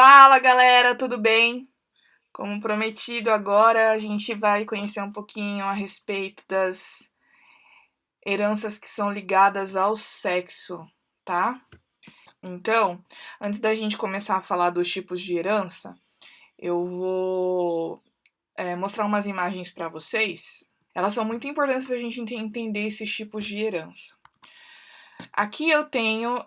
Fala galera, tudo bem? Como prometido, agora a gente vai conhecer um pouquinho a respeito das heranças que são ligadas ao sexo, tá? Então, antes da gente começar a falar dos tipos de herança, eu vou mostrar umas imagens para vocês. Elas são muito importantes para a gente entender esses tipos de herança. Aqui eu tenho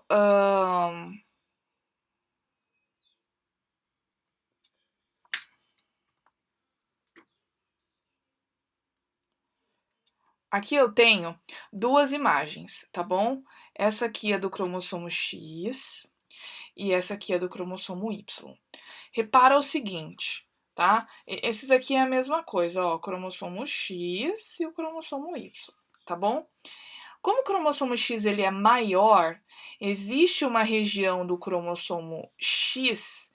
Aqui eu tenho duas imagens, tá bom? Essa aqui é do cromossomo X e essa aqui é do cromossomo Y. Repara o seguinte, tá? Esses aqui é a mesma coisa, ó, cromossomo X e o cromossomo Y, tá bom? Como o cromossomo X ele é maior, existe uma região do cromossomo X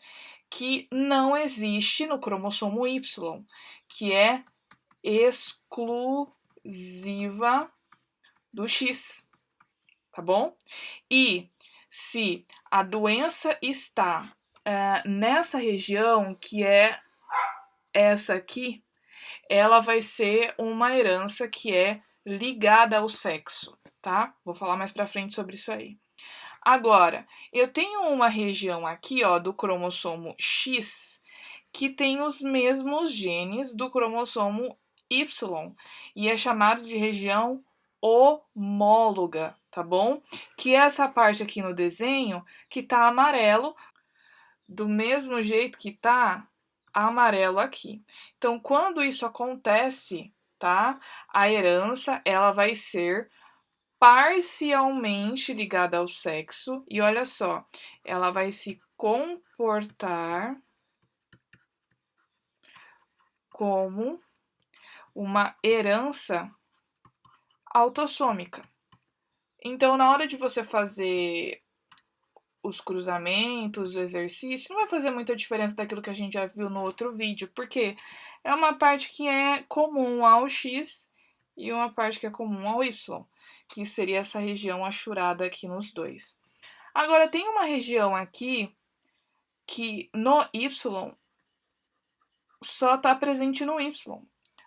que não existe no cromossomo Y, que é exclusiva do X, tá bom? E se a doença está nessa região, que é essa aqui, ela vai ser uma herança que é ligada ao sexo, tá? Vou falar mais pra frente sobre isso aí. Agora, eu tenho uma região aqui, ó, do cromossomo X, que tem os mesmos genes do cromossomo Y, e é chamado de região homóloga, tá bom? Que é essa parte aqui no desenho que tá amarelo, do mesmo jeito que tá amarelo aqui. Então, quando isso acontece, tá? A herança, ela vai ser parcialmente ligada ao sexo, e olha só, ela vai se comportar como uma herança autossômica. Então, na hora de você fazer os cruzamentos, o exercício, não vai fazer muita diferença daquilo que a gente já viu no outro vídeo, porque é uma parte que é comum ao X e uma parte que é comum ao Y, que seria essa região achurada aqui nos dois. Agora, tem uma região aqui que no Y só está presente no Y,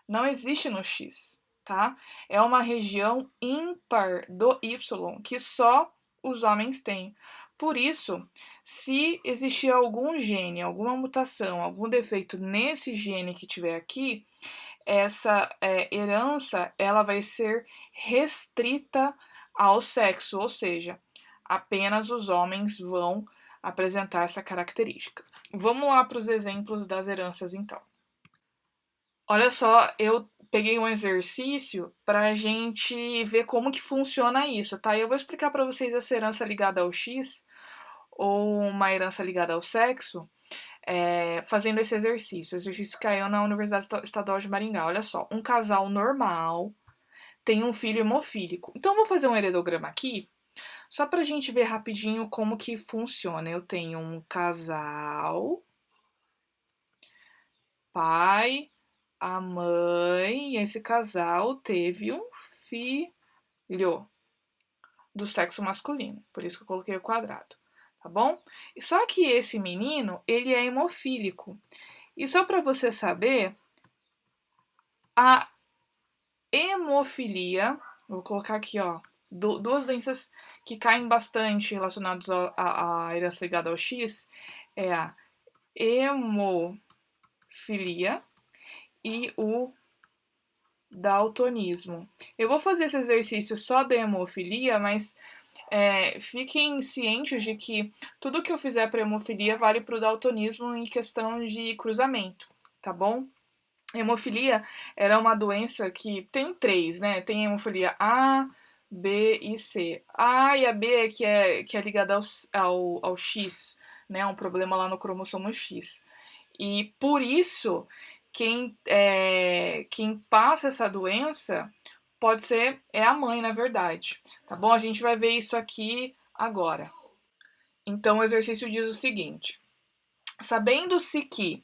não existe no X, tá? É uma região ímpar do Y que só os homens têm. Por isso, se existir algum gene, alguma mutação, algum defeito nesse gene que tiver aqui, essa herança ela vai ser restrita ao sexo, ou seja, apenas os homens vão apresentar essa característica. Vamos lá para os exemplos das heranças, então. Olha só, eu peguei um exercício para a gente ver como que funciona isso, tá? Eu vou explicar para vocês essa herança ligada ao X ou uma herança ligada ao sexo, fazendo esse exercício. O exercício caiu na Universidade Estadual de Maringá. Olha só, um casal normal tem um filho hemofílico. Então, eu vou fazer um heredograma aqui, só para a gente ver rapidinho como que funciona. Eu tenho um casal, pai, a mãe, e esse casal teve um filho do sexo masculino. Por isso que eu coloquei o quadrado, tá bom? Só que esse menino, ele é hemofílico. E só para você saber, a hemofilia, vou colocar aqui, ó, duas doenças que caem bastante relacionadas à herança ligada ao X, é a hemofilia e o daltonismo. Eu vou fazer esse exercício só da hemofilia, mas fiquem cientes de que tudo que eu fizer para hemofilia vale para o daltonismo em questão de cruzamento, tá bom? Hemofilia era uma doença que tem três, né? Tem hemofilia A, B e C. A e a B que é ligada ao X, né? Um problema lá no cromossomo X. E por isso, quem passa essa doença pode ser a mãe, na verdade. Tá bom? A gente vai ver isso aqui agora. Então, o exercício diz o seguinte: sabendo-se que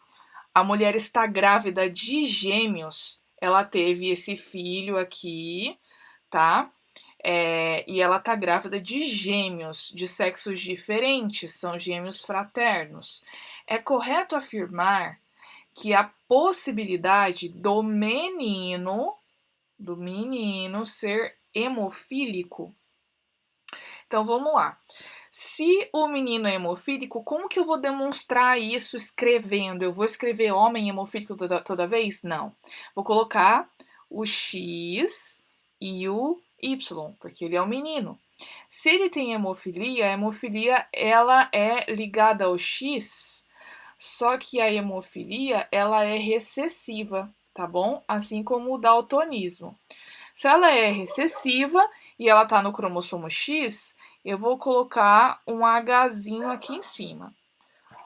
a mulher está grávida de gêmeos, ela teve esse filho aqui, tá? e ela tá grávida de gêmeos de sexos diferentes, são gêmeos fraternos. É correto afirmar que a possibilidade do menino ser hemofílico. Então vamos lá. Se o menino é hemofílico, como que eu vou demonstrar isso escrevendo? Eu vou escrever homem hemofílico toda vez? Não. Vou colocar o X e o Y, porque ele é um menino. Se ele tem hemofilia, a hemofilia ela é ligada ao X, só que a hemofilia ela é recessiva, tá bom? Assim como o daltonismo. Se ela é recessiva e ela tá no cromossomo X, eu vou colocar um Hzinho aqui em cima.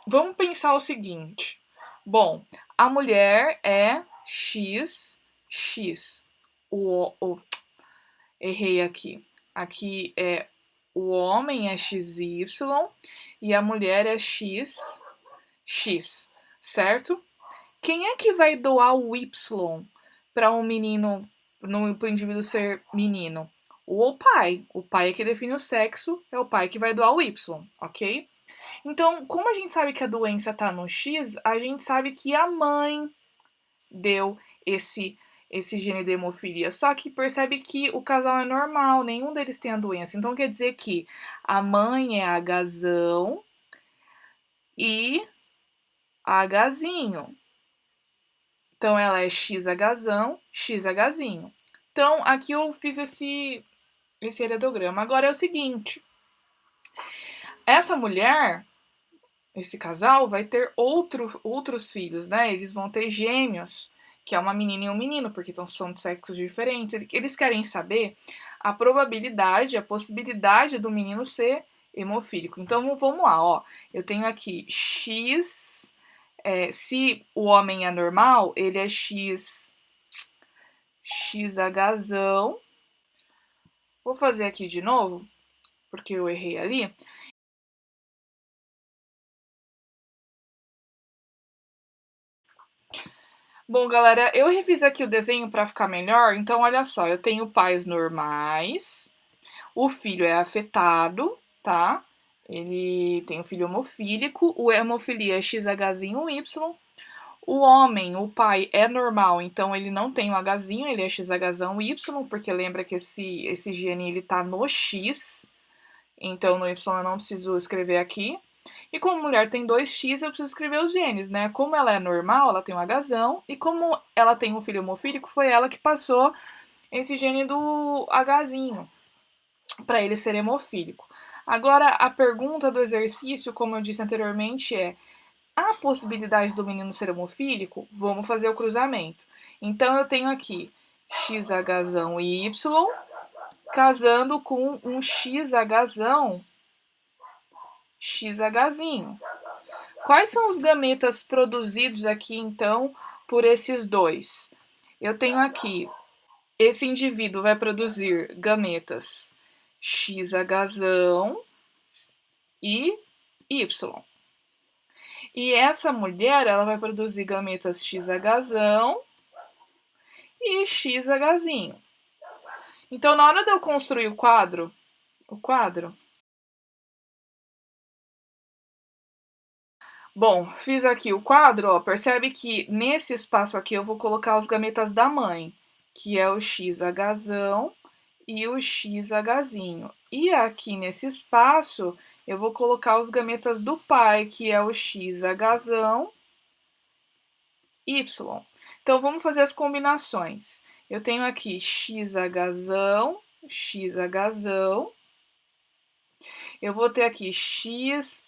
Vamos pensar o seguinte. Bom, a mulher é XX. Errei aqui. Aqui é o homem é XY e a mulher é XX, certo? Quem é que vai doar o Y para um menino, para o indivíduo ser menino? O pai. O pai é que define o sexo, é o pai que vai doar o Y, ok? Então, como a gente sabe que a doença tá no X, a gente sabe que a mãe deu esse gene de hemofilia. Só que percebe que o casal é normal, nenhum deles tem a doença. Então quer dizer que a mãe é Hzão e Hzinho. Então ela é XHzão, XHzinho. Então aqui eu fiz esse heredograma. Agora é o seguinte: essa mulher, esse casal, vai ter outros filhos, né? Eles vão ter gêmeos, que é uma menina e um menino, porque são de sexos diferentes. Eles querem saber a probabilidade, a possibilidade do menino ser hemofílico. Então vamos lá, ó. Eu tenho aqui X. Se o homem é normal, ele é XHzão. Vou fazer aqui de novo, porque eu errei ali. Bom, galera, eu refiz aqui o desenho para ficar melhor. Então, olha só, eu tenho pais normais. O filho é afetado, tá? Ele tem um filho hemofílico. O hemofilia é XHzinho Y. O homem, o pai, é normal, então ele não tem o Hzinho, ele é XHzão Y, porque lembra que esse gene ele tá no X. Então, no Y eu não preciso escrever aqui. E como a mulher tem 2x, eu preciso escrever os genes, né? Como ela é normal, ela tem um Hzão. E como ela tem um filho hemofílico, foi ela que passou esse gene do Hzinho para ele ser hemofílico. Agora, a pergunta do exercício, como eu disse anteriormente, é: há possibilidade do menino ser hemofílico? Vamos fazer o cruzamento. Então, eu tenho aqui XHzão Y casando com um XHzão XHzinho. Quais são os gametas produzidos aqui, então, por esses dois? Eu tenho aqui, esse indivíduo vai produzir gametas XHzão e Y. E essa mulher, ela vai produzir gametas XHzão e XHzinho. Então, na hora de eu construir o quadro, bom, fiz aqui o quadro, ó, percebe que nesse espaço aqui eu vou colocar os gametas da mãe, que é o XHzão e o XHzinho. E aqui nesse espaço eu vou colocar os gametas do pai, que é o XHzão Y. Então vamos fazer as combinações. Eu tenho aqui XHzão, XHzão. Eu vou ter aqui XHzão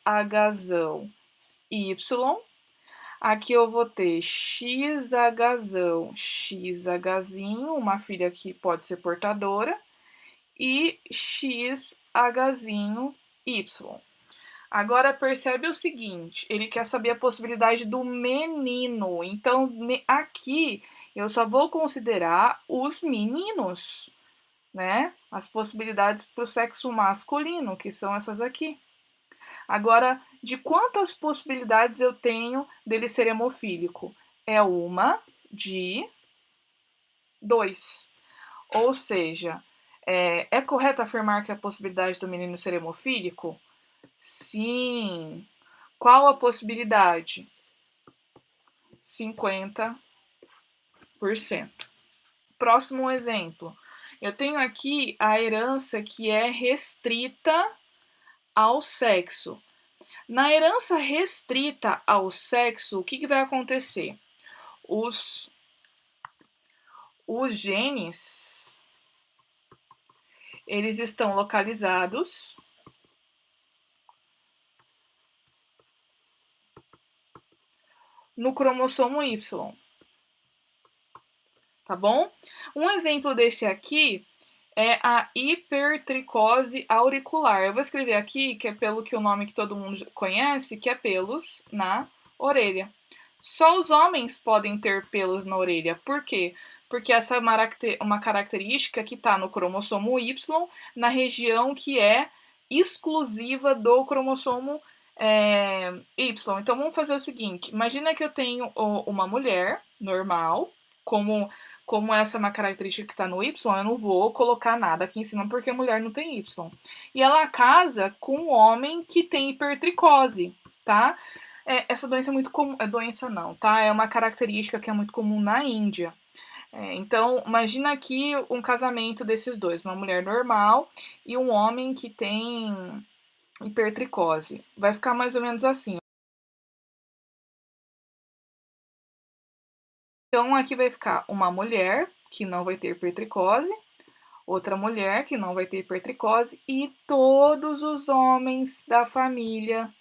Y. Aqui eu vou ter XHzão, XHzinho, uma filha que pode ser portadora, e XHzinho Y. Agora percebe o seguinte, ele quer saber a possibilidade do menino. Então, aqui eu só vou considerar os meninos, né? As possibilidades para o sexo masculino, que são essas aqui. Agora, de quantas possibilidades eu tenho dele ser hemofílico? É uma de 2. Ou seja, É correto afirmar que a possibilidade do menino ser hemofílico? Sim. Qual a possibilidade? 50%. Próximo exemplo. Eu tenho aqui a herança que é restrita ao sexo. Na herança restrita ao sexo, o que vai acontecer? Os genes, eles estão localizados no cromossomo Y, tá bom? Um exemplo desse aqui é a hipertricose auricular. Eu vou escrever aqui, que é pelo que o nome que todo mundo conhece, que é pelos na orelha. Só os homens podem ter pelos na orelha. Por quê? Porque essa é uma característica que está no cromossomo Y, na região que é exclusiva do cromossomo Y. Então vamos fazer o seguinte: imagina que eu tenho uma mulher normal, como essa é uma característica que está no Y, eu não vou colocar nada aqui em cima porque a mulher não tem Y. E ela casa com um homem que tem hipertricose, tá? Essa doença é muito comum. Doença não, tá? É uma característica que é muito comum na Índia. Então, imagina aqui um casamento desses dois, uma mulher normal e um homem que tem hipertricose. Vai ficar mais ou menos assim. Então, aqui vai ficar uma mulher que não vai ter hipertricose, outra mulher que não vai ter hipertricose e todos os homens da família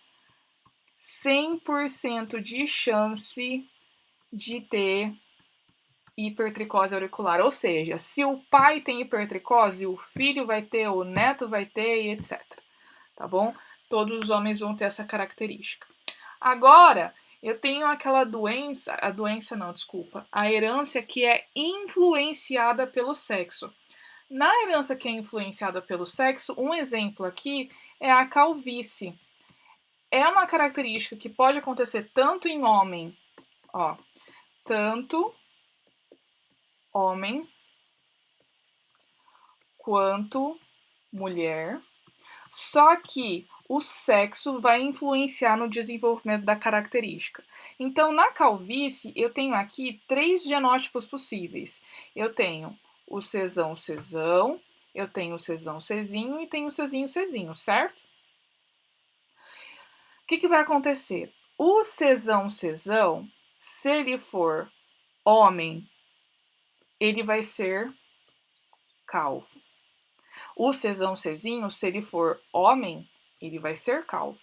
100% de chance de ter hipertricose auricular. Ou seja, se o pai tem hipertricose, o filho vai ter, o neto vai ter e etc. Tá bom? Todos os homens vão ter essa característica. Agora, eu tenho aquela doença, a herança que é influenciada pelo sexo. Na herança que é influenciada pelo sexo, um exemplo aqui é a calvície. É uma característica que pode acontecer tanto em homem, tanto homem quanto mulher, só que o sexo vai influenciar no desenvolvimento da característica. Então, na calvície, eu tenho aqui 3 genótipos possíveis. Eu tenho o Czão-Czão, eu tenho o Czão-Czinho e tenho o Czinho-Czinho, certo? O que vai acontecer? O Czão-Czão, se ele for homem, ele vai ser calvo. O Czão-Czinho, se ele for homem, ele vai ser calvo.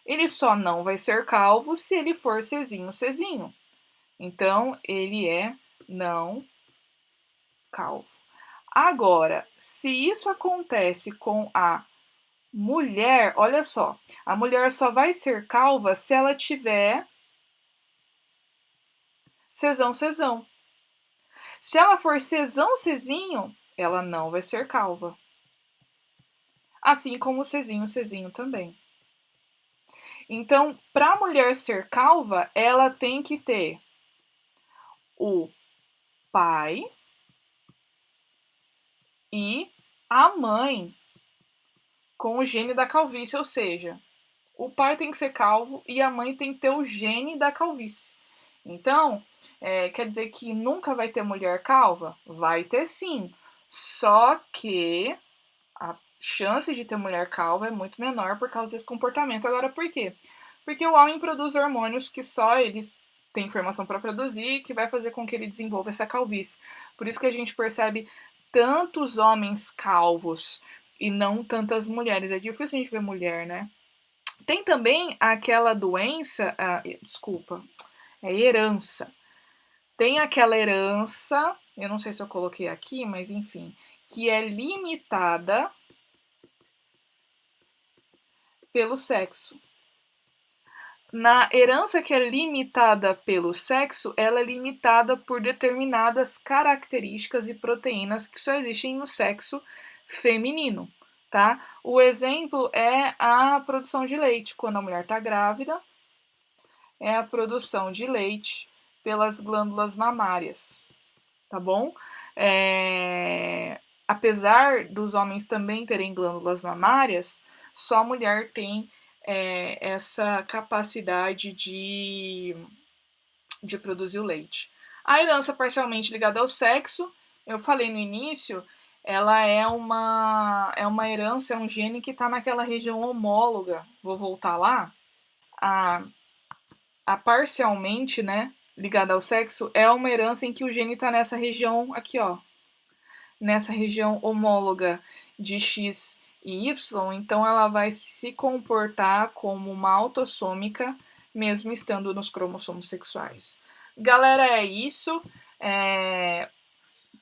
Ele só não vai ser calvo se ele for Czinho-Czinho. Então, ele é não calvo. Agora, se isso acontece com a mulher, olha só, a mulher só vai ser calva se ela tiver Czão-Czão. Se ela for Czão-Czinho, ela não vai ser calva. Assim como o Czinho-Czinho também. Então, para a mulher ser calva, ela tem que ter o pai e a mãe com o gene da calvície, ou seja, o pai tem que ser calvo e a mãe tem que ter o gene da calvície. Então, quer dizer que nunca vai ter mulher calva? Vai ter sim, só que a chance de ter mulher calva é muito menor por causa desse comportamento. Agora, por quê? Porque o homem produz hormônios que só eles têm informação para produzir, que vai fazer com que ele desenvolva essa calvície. Por isso que a gente percebe tantos homens calvos e não tantas mulheres. É difícil a gente ver mulher, né? Tem também aquela doença, herança. Tem aquela herança, eu não sei se eu coloquei aqui, mas enfim, que é limitada pelo sexo. Na herança que é limitada pelo sexo, ela é limitada por determinadas características e proteínas que só existem no sexo feminino, tá? O exemplo é a produção de leite. Quando a mulher está grávida, é a produção de leite pelas glândulas mamárias, tá bom? apesar dos homens também terem glândulas mamárias, só a mulher tem essa capacidade de produzir o leite. A herança parcialmente ligada ao sexo, eu falei no início, ela é uma herança, é um gene que está naquela região homóloga. Vou voltar lá. A, a parcialmente, né, ligada ao sexo, é uma herança em que o gene está nessa região aqui, ó. Nessa região homóloga de X e Y, então ela vai se comportar como uma autossômica, mesmo estando nos cromossomos sexuais. Galera, é isso.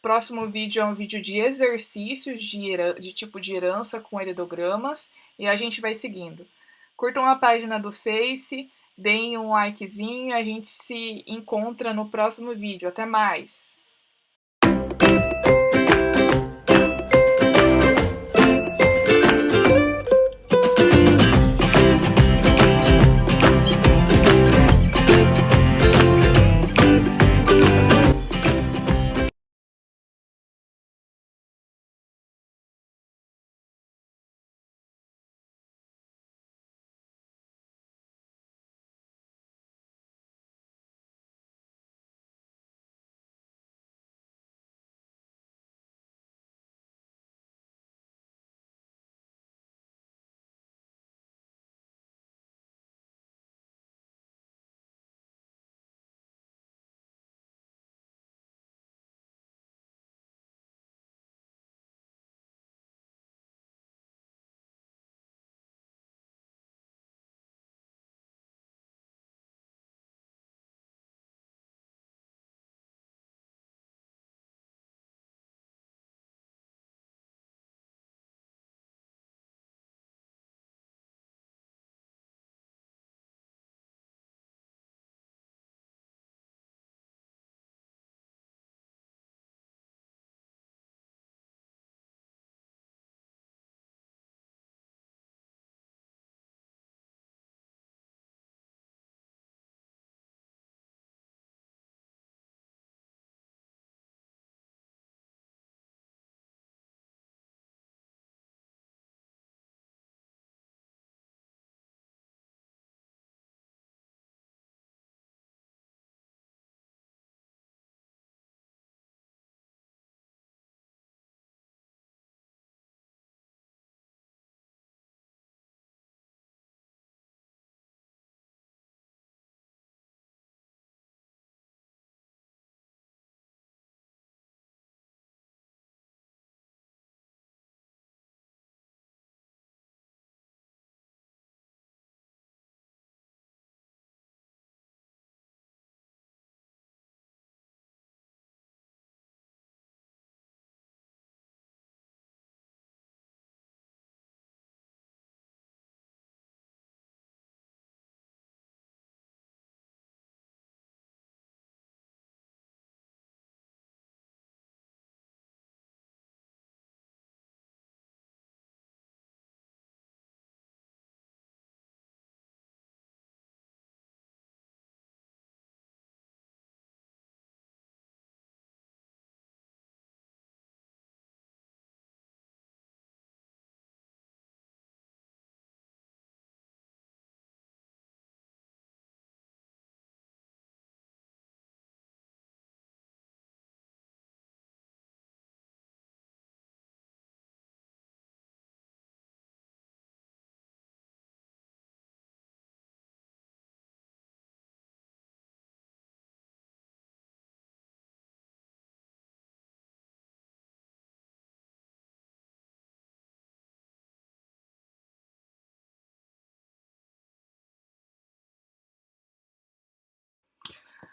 Próximo vídeo é um vídeo de exercícios de tipo de herança com heredogramas e a gente vai seguindo. Curtam a página do Face, deem um likezinho e a gente se encontra no próximo vídeo. Até mais!